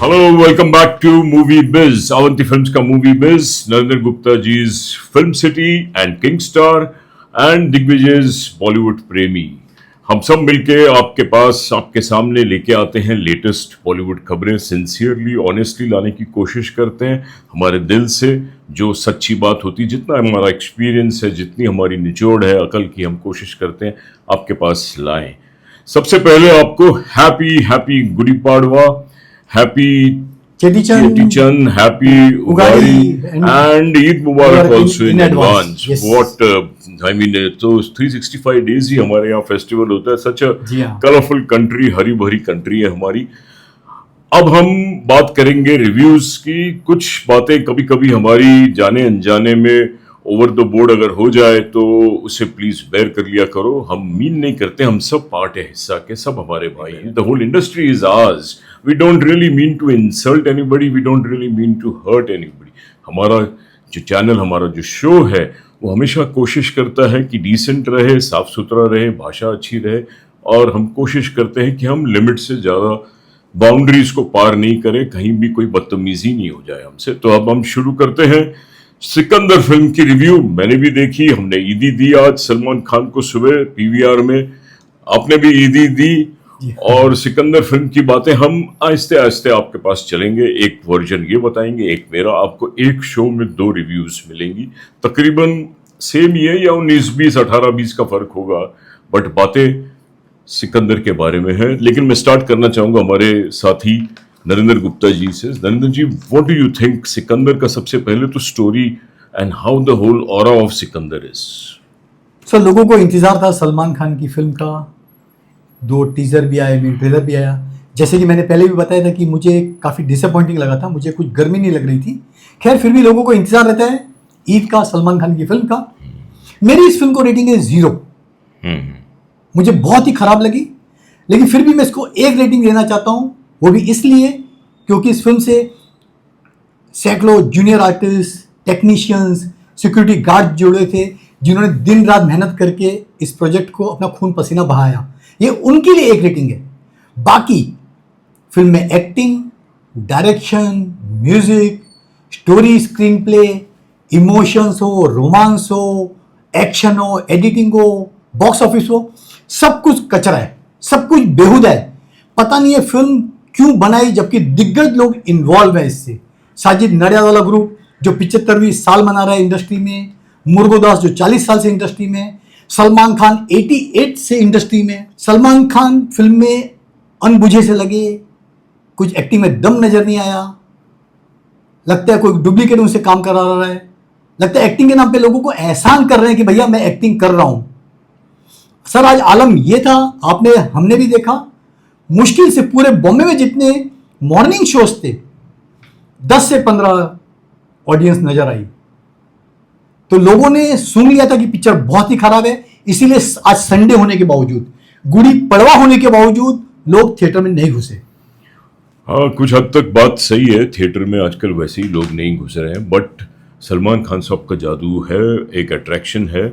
Hello, welcome back to movie biz, Avanti films का movie biz. Narendra Gupta ji's film city and king star and Digvijay's Bollywood प्रेमी, हम सब मिलके आपके पास, आपके सामने लेके आते हैं लेटेस्ट बॉलीवुड खबरें। सिंसियरली, ऑनेस्टली लाने की कोशिश करते हैं, हमारे दिल से जो सच्ची बात होती है, जितना हमारा एक्सपीरियंस है, जितनी हमारी निचोड़ है अकल की, हम कोशिश करते हैं आपके पास लाएं। सबसे पहले आपको happy happy Gudi Padwa, happy Cheti Chand, happy Ugadi and Eid Mubarak also in advance. What I mean, तो 365 डेज ही हमारे यहाँ फेस्टिवल होता है। सच अ कलरफुल कंट्री, हरी भरी कंट्री है हमारी। अब हम बात करेंगे रिव्यूज की। कुछ बातें कभी कभी हमारी जाने अनजाने में ओवर द बोर्ड अगर हो जाए तो उसे प्लीज बेयर कर लिया करो। हम मीन नहीं करते, हम सब पार्ट है हिस्सा के, सब हमारे भाई हैं। The whole industry is ours. We don't really mean to insult anybody, we don't really mean to hurt anybody. हमारा जो चैनल, हमारा जो शो है, वो हमेशा कोशिश करता है कि डिसेंट रहे, साफ सुथरा रहे, भाषा अच्छी रहे, और हम कोशिश करते हैं कि हम लिमिट से ज़्यादा बाउंड्रीज को पार नहीं करें, कहीं भी कोई बदतमीजी नहीं हो जाए हमसे। तो अब हम शुरू करते हैं सिकंदर फिल्म की रिव्यू। मैंने भी देखी, हमने ईदी दी आज सलमान खान को सुबह पीवीआर में, आपने भी ईदी दी। और सिकंदर फिल्म की बातें हम आहिस्ते आहिस्ते आपके पास चलेंगे। एक वर्जन ये बताएंगे, एक मेरा। आपको एक शो में 2 रिव्यूज मिलेंगी, तकरीबन सेम ही है, या 19-20, 18-20 का फर्क होगा, बट बातें सिकंदर के बारे में है। लेकिन मैं स्टार्ट करना चाहूंगा हमारे साथी नरेंद्र गुप्ता जी से। Narendra ji, what do you think Sikandar का? सबसे पहले तो story and how the whole aura of Sikandar is. Sir, लोगों को इंतजार था सलमान खान की फिल्म का। 2 टीजर भी आए, मेन ट्रेलर भी आया। जैसे कि मैंने पहले भी बताया था कि मुझे काफ़ी डिसअपॉइंटिंग लगा था, मुझे कुछ गर्मी नहीं लग रही थी। खैर, फिर भी लोगों को इंतजार रहता है ईद का, सलमान खान की फिल्म का। मेरी इस फिल्म को रेटिंग है 0। मुझे बहुत ही खराब लगी, लेकिन फिर भी मैं इसको 1 रेटिंग देना चाहता हूँ। वो भी इसलिए क्योंकि इस फिल्म से सैकड़ों junior artist, technicians, security guard जुड़े थे, जिन्होंने दिन रात मेहनत करके इस प्रोजेक्ट को अपना खून पसीना बहाया। ये उनके लिए 1 रेटिंग है। बाकी फिल्म में acting, direction, music, story, screen play, emotions हो, रोमांस हो, एक्शन हो, एडिटिंग हो, बॉक्स ऑफिस हो, सब कुछ कचरा है, सब कुछ बेहुदा है। पता नहीं है फिल्म क्यों बनाई, जबकि दिग्गज लोग इन्वॉल्व है इससे। साजिद नडियादवाला ग्रुप जो 75वीं साल मना रहा है इंडस्ट्री में, मुर्गोदास जो 40 साल से इंडस्ट्री में, सलमान खान 88 से इंडस्ट्री में। सलमान खान फिल्म में अनबुझे से लगे, कुछ एक्टिंग में दम नजर नहीं आया, लगता है कोई डुप्लीकेट उनसे काम करा रहा है, लगता है एक्टिंग के नाम पे लोगों को एहसान कर रहे हैं कि भैया मैं एक्टिंग कर रहा हूं। सर, आज आलम ये था, हमने भी देखा, मुश्किल से पूरे बॉम्बे में जितने मॉर्निंग शोज थे, 10 से 15 ऑडियंस नजर आई। तो लोगों ने सुन लिया था कि पिक्चर बहुत ही खराब है, इसीलिए आज संडे होने के बावजूद, गुड़ी पड़वा होने के बावजूद, लोग थिएटर में नहीं घुसे। हाँ, कुछ हद तक बात सही है। थिएटर में आजकल वैसे ही लोग नहीं घुस रहे हैं, बट सलमान खान साहब का जादू है, एक अट्रैक्शन है।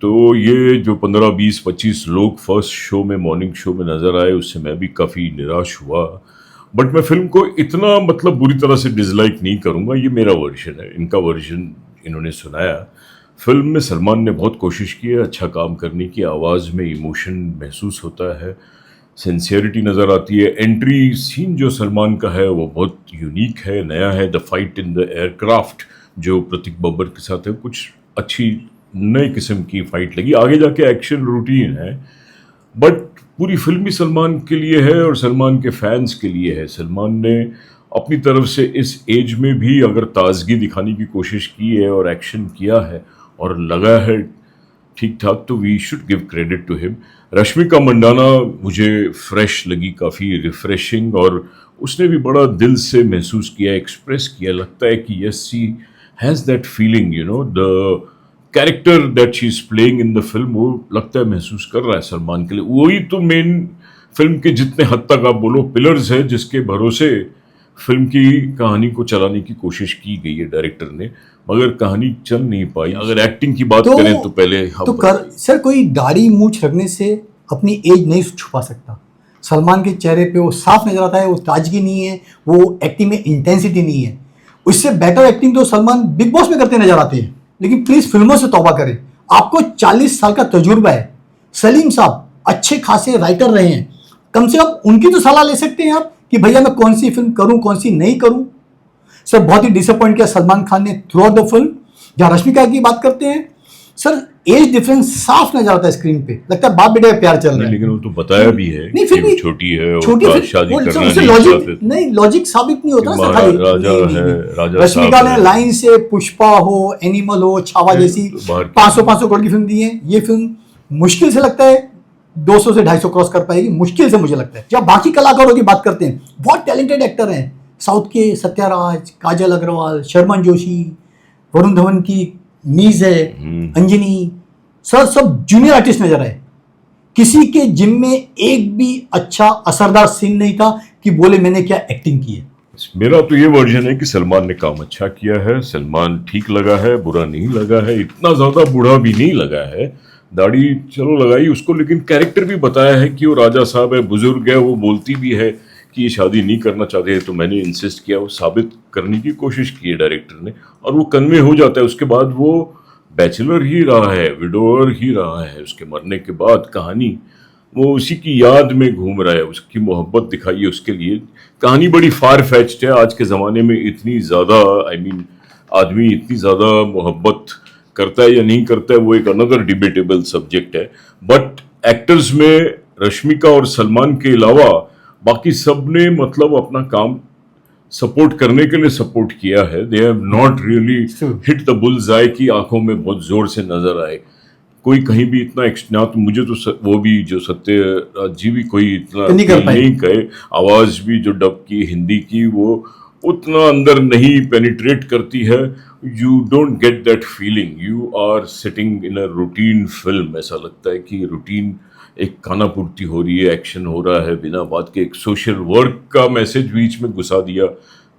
तो ये जो 15, 20, 25 लोग फर्स्ट शो में, मॉर्निंग शो में नजर आए, उससे मैं भी काफ़ी निराश हुआ। बट मैं फिल्म को इतना बुरी तरह से डिसलाइक नहीं करूँगा। ये मेरा वर्जन है, इनका वर्जन इन्होंने सुनाया। फिल्म में सलमान ने बहुत कोशिश की है अच्छा काम करने की। आवाज़ में इमोशन महसूस होता है, सिंसियरिटी नज़र आती है। एंट्री सीन जो सलमान का है वो बहुत यूनिक है, नया है। The fight in the aircraft जो प्रतीक बब्बर के साथ है, कुछ अच्छी नई किस्म की फाइट लगी। आगे जाके एक्शन रूटीन है, बट पूरी फिल्म ही सलमान के लिए है और सलमान के फैंस के लिए है। सलमान ने अपनी तरफ से इस एज में भी अगर ताजगी दिखाने की कोशिश की है और एक्शन किया है और लगा है ठीक ठाक, तो we should give credit to him. Rashmika Mandanna मुझे फ्रेश लगी, काफ़ी रिफ्रेशिंग, और उसने भी बड़ा दिल से महसूस किया, एक्सप्रेस किया। लगता है कि yes, she has that feeling, you know, the character that she is playing in the film, वो लगता है महसूस कर रहा है सलमान के लिए। वही तो मेन फिल्म के जितने हद तक आप बोलो पिलर्स है, जिसके भरोसे फिल्म की कहानी को चलाने की कोशिश की गई है डायरेक्टर ने, मगर कहानी चल नहीं पाई। अगर एक्टिंग की बात करें तो पहले सर, कोई दाढ़ी मूछ रखने से अपनी एज नहीं छुपा सकता। सलमान के चेहरे पे वो साफ नजर आता है, वो ताजगी नहीं है, वो एक्टिंग में इंटेंसिटी नहीं है। उससे बेटर एक्टिंग तो सलमान बिग बॉस में करते नजर आते हैं। लेकिन प्लीज फिल्मों से तौबा करें, आपको 40 साल का तजुर्बा है। सलीम साहब अच्छे खासे राइटर रहे हैं, कम से कम उनकी तो सलाह ले सकते हैं आप कि भैया मैं कौन सी फिल्म करूं कौन सी नहीं करूं। सर बहुत ही डिसअपॉइंट किया सलमान खान ने थ्रू आउट द फिल्म। जहां रश्मिका की बात करते हैं सर, एज डिफरेंस साफ नजर आता है स्क्रीन पे, लगता है बाप बेटे का प्यार चल रहा है। लेकिन वो तो बताया भी है नहीं फिर कि भी वो छोटी है और छोटी उसका शादी करना नहीं लॉजिक चाहते। नहीं, लॉजिक साबित नहीं होता कि ना सर खाली। राजा नहीं, है, नहीं। राजा रश्मिका साहब ने है। लाइन से पुष्पा हो, एनिमल हो, छावा जैसी तो बाहर की 500 करोड़ की फिल्म दी है। ये फिल्म मुश्किल से लगता है 200 से 250 क्रॉस कर पाएगी, मुश्किल से मुझे लगता है। जब बाकी कलाकारों की बात करते हैं, बहुत टैलेंटेड एक्टर हैं साउथ के, सत्याराज, काजल अग्रवाल, शर्मन जोशी, वरुण धवन की नीज है, अंजनी सर, सब जूनियर आर्टिस्ट नजर आए। किसी के जिम में एक भी अच्छा असरदार सीन नहीं था कि बोले मैंने क्या एक्टिंग की है। मेरा तो ये वर्जन है कि सलमान ने काम अच्छा किया है, सलमान ठीक लगा है, बुरा नहीं लगा है, इतना ज्यादा बूढ़ा भी नहीं लगा है। दाढ़ी चलो लगाई उसको, लेकिन कैरेक्टर भी बताया है कि वो राजा साहब है, बुजुर्ग है, वो बोलती भी है कि ये शादी नहीं करना चाहते, तो मैंने इंसिस्ट किया, वो साबित करने की कोशिश की है डायरेक्टर ने, और वो कन्वे हो जाता है। उसके बाद वो बैचलर ही रहा है, विडोअर ही रहा है। उसके मरने के बाद कहानी वो उसी की याद में घूम रहा है, उसकी मोहब्बत दिखाई है उसके लिए। कहानी बड़ी फार फेच्ड है, आज के ज़माने में इतनी ज़्यादा आदमी इतनी ज़्यादा मोहब्बत करता है या नहीं करता है, वो एक अनदर डिबेटेबल सब्जेक्ट है। बट एक्टर्स में रश्मिका और सलमान के अलावा बाकी सब ने मतलब अपना काम सपोर्ट करने के लिए सपोर्ट किया है। They have not really hit the bulls आई की आंखों में बहुत जोर से नजर आए। कोई कहीं भी इतना ना तो मुझे तो वो भी जो सत्य जी भी कोई इतना नहीं कहे, आवाज भी जो डब की हिंदी की वो उतना अंदर नहीं पेनिट्रेट करती है। You don't get that feeling, you are sitting in a routine film. ऐसा लगता है कि रूटीन एक खाना पूर्ति हो रही है, एक्शन हो रहा है बिना बात के। एक सोशल वर्क का मैसेज बीच में घुसा दिया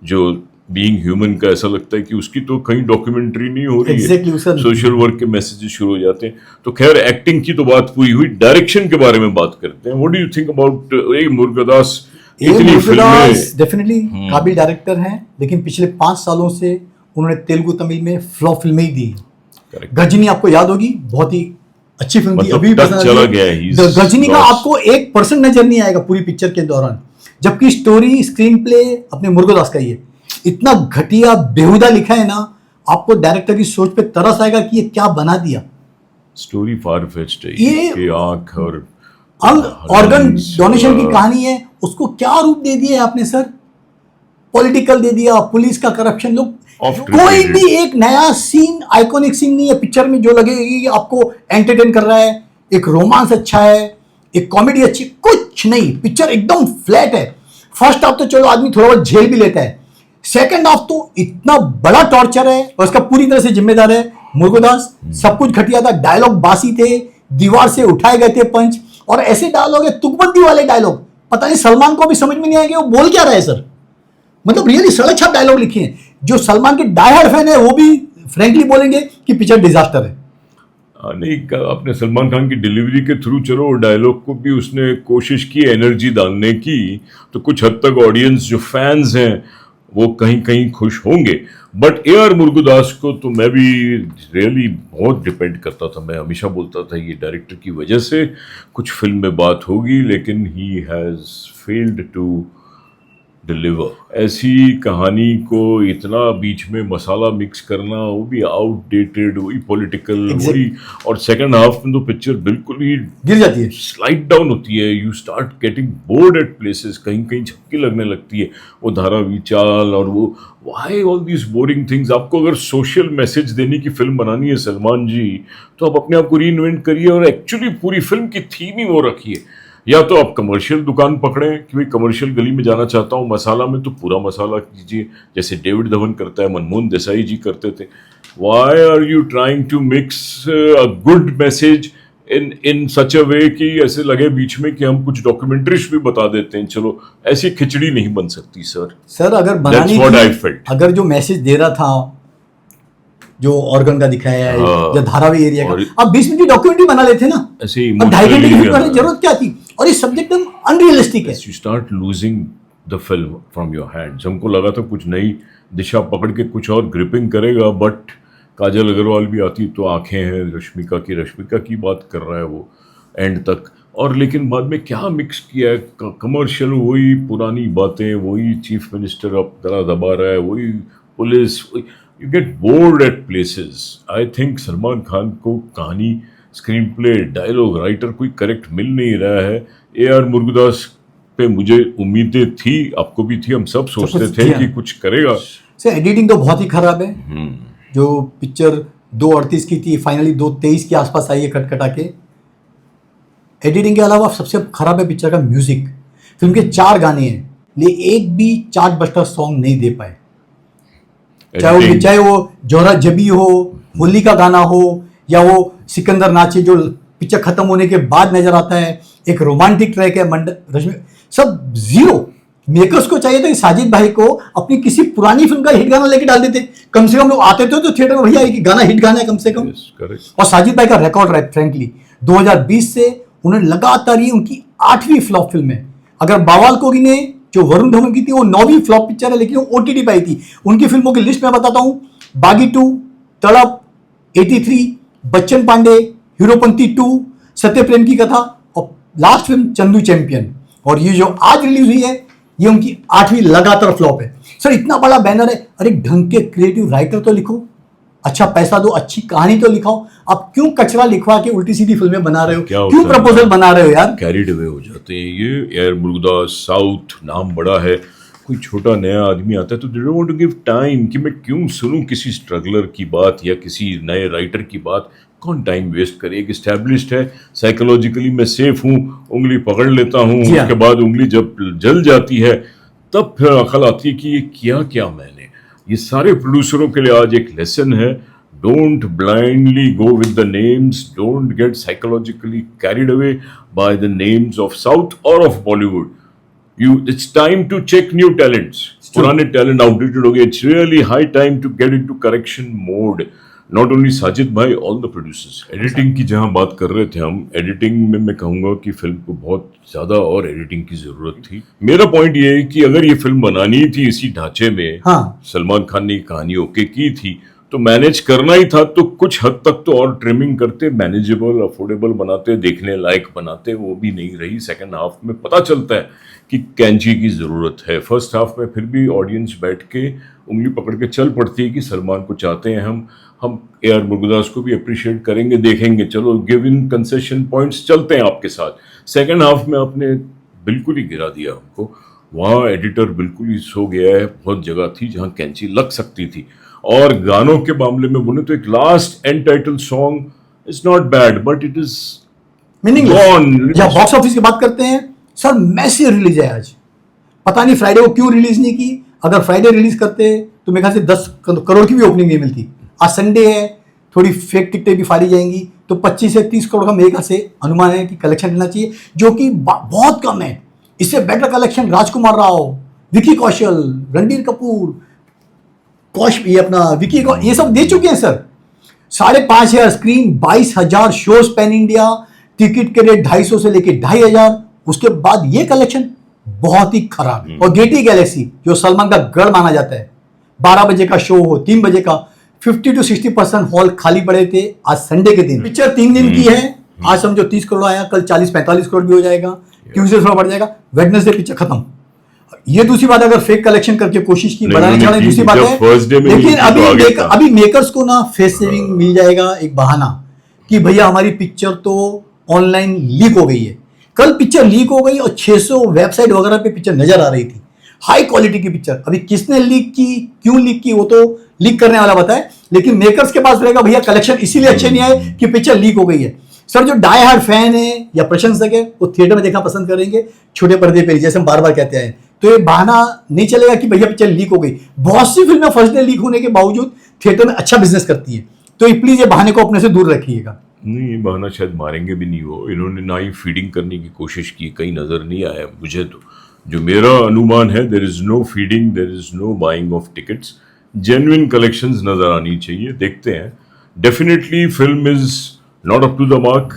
जो बीइंग ह्यूमन का, ऐसा लगता है कि उसकी तो कहीं डॉक्यूमेंट्री नहीं हो रही है, सोशल वर्क के मैसेजेस शुरू हो जाते हैं। तो खैर एक्टिंग की तो बात पूरी हुई, डायरेक्शन के बारे में बात करते हैं। What do you think about Murugadoss? Definitely काबिल डायरेक्टर हैं, लेकिन पिछले 5 सालों से उन्होंने तेलुगु तमिल में फ्लॉप फिल्में ही दी। गजनी आपको याद होगी, बहुत ही अच्छी फिल्म थी, अभी चला गया। गजनी का आपको 1% नजर नहीं आएगा पूरी पिक्चर के दौरान, जबकि स्टोरी स्क्रीन प्ले अपने मुरुगदास का ही है। इतना घटिया बेहुदा लिखा है ना, आपको डायरेक्टर की सोच पे तरस आएगा कि ये क्या बना दिया। स्टोरी फार फेच्ड है, ये आंख और ऑर्गन डोनेशन की कहानी है, उसको क्या रूप दे दिया आपने सर, पॉलिटिकल दे दिया, पुलिस का करप्शन। लोग कोई भी एक नया सीन, आइकॉनिक सीन नहीं है पिक्चर में जो लगेगी आपको एंटरटेन कर रहा है। एक रोमांस अच्छा है, एक कॉमेडी अच्छी, कुछ नहीं, पिक्चर एकदम फ्लैट है। फर्स्ट हाफ तो चलो आदमी थोड़ा बहुत झेल भी लेता है, सेकंड हाफ तो इतना बड़ा टॉर्चर है और उसका पूरी तरह से जिम्मेदार है मुरुगदास। सब कुछ घटिया था, डायलॉग बासी थे, दीवार से उठाए गए थे पंच, और ऐसे डायलॉग है तुकबंदी वाले डायलॉग, पता नहीं सलमान को भी समझ में नहीं आएगा वो बोल क्या रहा है सर। मतलब रियली सड़क छाप डायलॉग लिखे हैं, जो सलमान के डाई हार्ड फैन है वो भी फ्रैंकली बोलेंगे कि पिक्चर डिजास्टर है। नहीं, अपने सलमान खान की डिलीवरी के थ्रू चलो डायलॉग को भी उसने कोशिश की एनर्जी डालने की, तो कुछ हद तक ऑडियंस जो फैंस हैं वो कहीं कहीं खुश होंगे। But AR. मुरुगदास को तो मैं भी रियली बहुत डिपेंड करता था। मैं हमेशा बोलता था ये डायरेक्टर की वजह से कुछ फिल्म में बात होगी, लेकिन he has failed to deliver. ऐसी कहानी को इतना बीच में मसाला मिक्स करना, वो भी आउटडेटेड, वही पॉलिटिकल, वही, और सेकंड हाफ में तो पिक्चर बिल्कुल ही गिर जाती है, स्लाइड डाउन होती है। You start getting bored at places, कहीं कहीं झपकी लगने लगती है। वो धारावी चाल और वो why all these boring things. आपको अगर सोशल मैसेज देने की फिल्म बनानी है सलमान जी, तो आप अपने आप को री इन्वेंट करिए और एक्चुअली पूरी फिल्म की थीम ही वो रखिए। या तो आप कमर्शियल दुकान पकड़ें कि भाई कमर्शियल गली में जाना चाहता हूँ, मसाला में तो पूरा मसाला कीजिए जैसे डेविड धवन करता है, मनमोहन देसाई जी करते थे। Why are you trying to mix a good message in such a way कि ऐसे लगे बीच में कि हम कुछ डॉक्यूमेंट्रीज भी बता देते हैं। चलो ऐसी खिचड़ी नहीं बन सकती सर। अगर बनानी थी, अगर जो मैसेज दे रहा था जो ऑर्गन का दिखाया है या धारावी एरिया का, अब 20 मिनट की डॉक्यूमेंट्री बना लेते ना, ऐसे अब 2.5 घंटे की फिल्म करने की जरूरत क्या थी। और ये सब्जेक्ट एकदम अनरियलिस्टिक है। You start losing the film from your hands. हमको लगा था कुछ नई दिशा पकड़ के कुछ और ग्रिपिंग करेगा, बट काजल अग्रवाल भी आती तो आंखें हैं रश्मिका की बात कर रहा है वो एंड तक। और लेकिन बाद में क्या मिक्स किया है, कमर्शियल, वही पुरानी बातें, वही चीफ मिनिस्टर अब गला दबा रहा है, वही police, you get bored at places. I think Salman Khan को कहानी, स्क्रीन प्ले, डायलॉग राइटर कोई करेक्ट मिल नहीं रहा है। AR मुरुगदास पे मुझे उम्मीदें थी, आपको भी थी, हम सब सोचते थे कि कुछ करेगा। सर एडिटिंग तो बहुत ही खराब है। जो पिक्चर 2:38 की थी फाइनली 2:23 के आसपास आई है कटकटा के। एडिटिंग के अलावा सबसे खराब है पिक्चर का म्यूजिक। फिल्म के 4 गाने हैं, लेकिन एक भी चार्टबस्टर सॉन्ग नहीं दे पाए। चाहे वो जोहरा जबी हो, होली का गाना हो, या वो सिकंदर नाचे जो पिक्चर खत्म होने के बाद नजर आता है, एक रोमांटिक ट्रैक है रश्मि, सब जीरो। मेकर्स को चाहिए था कि साजिद भाई को अपनी किसी पुरानी फिल्म का हिट गाना लेके डाल देते, कम से कम लोग आते थे तो थिएटर में भैया एक गाना हिट गाना है कम से कम। और साजिद भाई का रिकॉर्ड रहा फ्रेंकली 2020 से उन्होंने लगातार, ये उनकी 8वीं फ्लॉप फिल्म है। अगर बावाल कोगी ने जो वरुण धवन की थी वो 9वीं फ्लॉप पिक्चर है, लेकिन वो OTT पे आई थी। उनकी फिल्मों की लिस्ट में बताता हूं, बागी 2, तड़प, 83, बच्चन पांडे, हीरोपंती 2, सत्य प्रेम की कथा, और लास्ट फिल्म चंदू चैंपियन। और ये जो आज रिलीज हुई है ये उनकी 8वीं लगातार फ्लॉप है। सर इतना बड़ा बैनर है, अरे ढंग के क्रिएटिव राइटर तो लिखो, अच्छा पैसा दो, अच्छी कहानी तो लिखाओ। आप क्यों कचरा लिखवा के उल्टी सीधी फिल्में बना रहे हो, क्यों प्रपोजल बना रहे हो यार? कैरिड अवे हो जाते हैं ये। AR मुरुगदास, साउथ, नाम बड़ा है, कोई छोटा नया आदमी आता है तो they don't want to give time कि मैं क्यों सुनूं किसी स्ट्रगलर की बात या किसी नए राइटर की बात। कौन टाइम वेस्ट करे? एक एस्टैब्लिश्ड है, साइकोलॉजिकली मैं सेफ हूँ, उंगली पकड़ लेता हूँ, उसके बाद उंगली जब जल जाती है तब फिर अकल आती है कि ये किया क्या मैंने। ये सारे प्रोड्यूसरों के लिए आज एक लेसन है, don't blindly go with the names, don't get psychologically carried away by the names of south और of Bollywood. It's time to check new talents. पुराने टैलेंट आउटडेटेड हो गए। It's really high time to get into correction mode. Not only Sajid भाई, all the producers. Editing की जहां बात कर रहे थे हम, एडिटिंग में मैं कहूंगा कि फिल्म को बहुत ज्यादा और एडिटिंग की जरूरत थी। मेरा पॉइंट ये है कि अगर ये फिल्म बनानी थी इसी ढांचे में, सलमान खान ने कहानी ओके की थी तो मैनेज करना ही था, तो कुछ हद तक तो और ट्रिमिंग करते, मैनेजेबल, अफोर्डेबल बनाते, देखने लायक बनाते। वो भी नहीं रही। सेकंड हाफ में पता चलता है कि कैंची की जरूरत है। फर्स्ट हाफ में फिर भी ऑडियंस बैठ के उंगली पकड़ के चल पड़ती है कि सलमान को चाहते हैं हम AR मुरुगदास को भी अप्रिशिएट करेंगे, देखेंगे, चलो गिव इन कंसेशन पॉइंट्स, चलते हैं आपके साथ। सेकंड हाफ में आपने बिल्कुल ही गिरा दिया हमको। वहाँ एडिटर बिल्कुल ही सो गया है। बहुत जगह थी जहाँ कैंची लग सकती थी। और गानों के मामले में बोले तो एक last and title song is not bad, but it is meaningless. या बॉक्स ऑफिस की बात करते हैं सर, मैसी रिलीज है आज। पता नहीं फ्राइडे को क्यों रिलीज नहीं की। अगर फ्राइडे रिलीज करते तो मेरे ख्याल से 10 करोड़ की भी ओपनिंग नहीं मिलती। आज संडे है, थोड़ी फेक टिकटें भी फाड़ी जाएंगी, तो 25 से 30 करोड़ का मेरे ख्याल से अनुमान है कि कलेक्शन लेना चाहिए, जो कि बहुत कम है। इससे बेटर कलेक्शन राजकुमार राव, विकी कौशल, रणबीर कपूर, ये अपना विकी ये सब दे चुके हैं sir. 5,500 screen, 22,000 shows pan India, ticket के रेट 250 से लेके 2,500। उसके बाद ये कलेक्शन बहुत ही खराब। और गेटी गैलेक्सी जो सलमान का गढ़ माना जाता है, 12 बजे का शो हो, 3 बजे का, 50 to 60% हॉल खाली पड़े थे आज संडे के दिन। पिक्चर 3 दिन की है, आज समझो 30 करोड़ आया, कल 40-45 करोड़ भी हो जाएगा, ट्यूसडे थोड़ा बढ़ जाएगा, वेडनेसडे पिक्चर खत्म। ये दूसरी बात, अगर फेक कलेक्शन करके कोशिश की बढ़ाने चढ़ाने दूसरी बात है, लेकिन अभी मेकर्स को ना फेस सेविंग मिल जाएगा, एक बहाना कि भैया हमारी पिक्चर तो ऑनलाइन लीक हो गई है। कल पिक्चर लीक हो गई और 600 वेबसाइट वगैरह पे पिक्चर नजर आ रही थी, हाई क्वालिटी की पिक्चर। अभी किसने लीक की, क्यों लीक की, वो तो लीक करने वाला बताए, लेकिन मेकर्स के पास रहेगा भैया कलेक्शन इसीलिए अच्छे नहीं आए कि पिक्चर लीक हो गई है। सर जो डाई हार्ड फैन है या प्रशंसक है वो थिएटर में देखना पसंद करेंगे, छोटे पर्दे पे, जैसे हम बार बार कहते हैं। तो ये बहाना नहीं चलेगा कि भैया पिक्चर लीक हो गई। बहुत सी फिल्में फर्स्ट डे लीक होने के बावजूद थिएटर में अच्छा बिजनेस करती है, तो प्लीज ये बहाने को अपने से दूर रखिएगा। नहीं, ये बहाना शायद मारेंगे भी नहीं वो। इन्होंने ना ही फीडिंग करने की कोशिश की, कहीं नजर नहीं आया मुझे। तो जो मेरा अनुमान है, there is no feeding, there is no buying of tickets. Genuine collections नजर आनी चाहिए, देखते हैं। Definitely film is not up to the mark.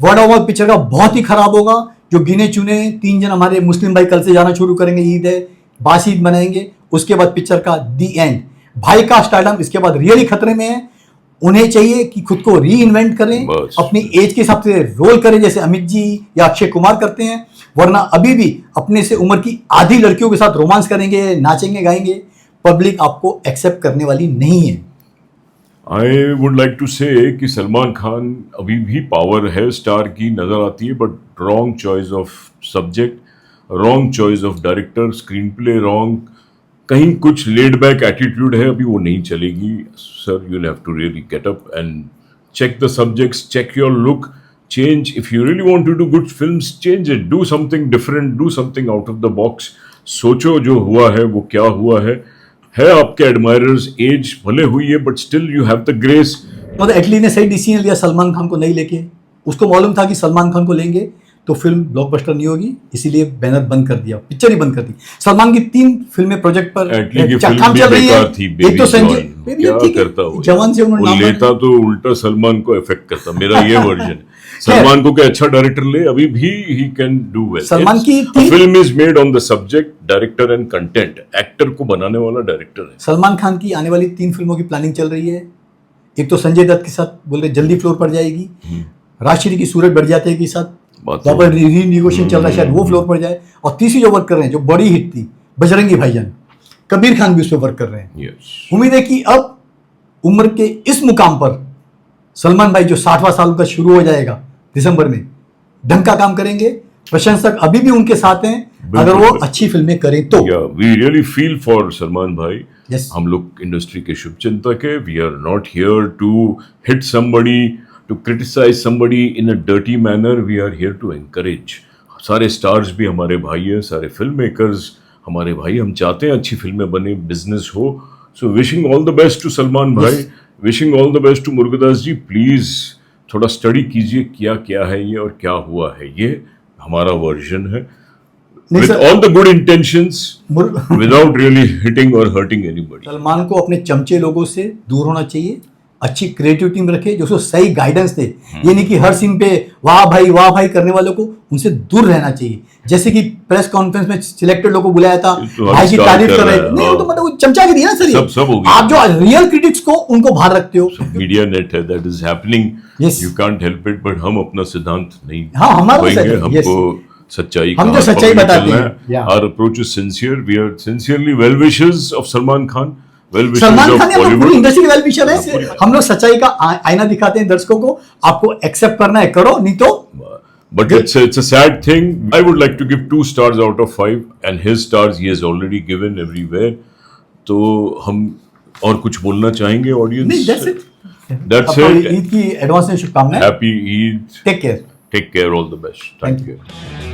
Word of mouth picture का बहुत ही खराब होगा, जो गिने चुने 3 जन हमारे मुस्लिम भाई कल से जाना शुरू करेंगे, ईद है, बासी ईद मनाएंगे, उसके बाद पिक्चर का दी एंड। भाई का स्टारडम इसके बाद रियली खतरे में है। उन्हें चाहिए कि खुद को री इन्वेंट करें, बस। अपनी एज के हिसाब से रोल करें जैसे अमित जी या अक्षय कुमार करते हैं, वरना अभी भी अपने से उम्र की आधी लड़कियों के साथ रोमांस करेंगे, नाचेंगे, गाएंगे, पब्लिक आपको एक्सेप्ट करने वाली नहीं है। आई वुड लाइक टू से कि सलमान खान अभी भी पावर है स्टार की नजर आती है, but wrong choice of subject, wrong choice of director, screen play wrong, कहीं कुछ लेड बैक एटीट्यूड है, अभी वो नहीं चलेगी। Sir you have to really get up and check the subjects, check your look, change. If you really want to do good films, change it, do something different, do something out of the box. सोचो जो हुआ है वो क्या हुआ है आपके admirers, as भले हुई है but still you have the grace. मतलब एटली ने सही डिसीजन लिया सलमान खान को नहीं लेके। उसको मालूम था कि सलमान खान को लेंगे तो फिल्म ब्लॉकबस्टर नहीं होगी, इसीलिए बैनर बंद कर दिया, पिक्चर ही बंद कर दी। सलमान की 3 फिल्में प्रोजेक्ट पर एटली की काम फिल्म भी चल रही है। बेकार थी, एक तो संजय बेबी जॉन, क्या करता वो, जवान से उन्होंने वो नाम लेता तो उल्टा सलमान को इफेक्ट करता। मेरा ये वर्जन सलमान को क्या अच्छा डायरेक्टर ले, अभी भी he can do well. Salman की film is made on the subject, director and content, actor को बनाने वाला डायरेक्टर है। सलमान खान की आने वाली 3 फिल्मों की प्लानिंग चल रही है। एक तो संजय दत्त के साथ बोल रहे जल्दी फ्लोर पर जाएगी, राजश्री की सूरज बढ़ जाते के साथ वापस रीनेगोशिएशन चल रहा है, शायद वो फ्लोर पर जाए। और तीसरी जो वर्क कर रहे हैं जो बड़ी हिट थी बजरंगी भाईजान, कबीर खान भी उस पर वर्क कर रहे हैं। Yes. उम्मीद है कि अब उम्र के इस मुकाम पर सलमान भाई जो 60वां साल का शुरू हो जाएगा दिसंबर में, ढंग का काम करेंगे। प्रशंसक अभी भी उनके साथ हैं, अगर वो अच्छी फिल्में करें तो। We really feel for Salman भाई। Yes. हम लोग इंडस्ट्री के शुभ चिंतक है। We are not here to hit somebody, to criticize somebody in a dirty manner. We are here to encourage. सारे स्टार्स भी हमारे भाई हैं, सारे फिल्म मेकर्स हमारे भाई। हम चाहते हैं अच्छी फिल्में बने, बिजनेस हो। So wishing all the best to Salman भाई, wishing all the best to Murugadoss ji. Please थोड़ा स्टडी कीजिए क्या क्या है ये और क्या हुआ है ये। हमारा वर्जन है with all the good intentions without really hitting or hurting anybody. Salman को अपने चमचे लोगों से दूर होना चाहिए, अच्छी क्रिएटिव टीम रखे जो उसको सही गाइडेंस दे। ये नहीं कि हर सीन पे वाह भाई करने वालों को उनसे दूर रहना चाहिए। जैसे कि प्रेस कॉन्फ्रेंस में सिलेक्टेड लोगों को बुलाया था, भाई की तारीफ कर रहे थे, नहीं वो तो मतलब वो चमचागिरी है ना सर। सब हो गया। आप जो रियल क्रिटिक्स को उनको बाहर रखते हो। मीडिया नेट है, that is happening, Yes. You can't help it. But हम अपना सिद्धांत नहीं हाँ, हमारा खोएंगे। सच- हमको yes. सच्चाई हम का जो सच्चाई पकड़ के बताते चलना हैं, है। yeah. Our approach is sincere. We are sincerely well wishers of Salman Khan, well wishers Salman of Khan या पूरी Bollywood. इंडस्ट्री के वेल विशर है। हम लोग सच्चाई का आईना दिखाते हैं दर्शकों को। आपको एक्सेप्ट करना है करो, नहीं तो But it's a sad thing. I would like to give 2 stars out of 5, and his stars he has already given everywhere. तो हम और कुछ बोलना चाहेंगे ऑडियंस? नहीं, that's it. That's आपको it. ईद की एडवांस में शुभकामनाएं। Happy Eid. Take care. Take care. All the best. Thank Thank you.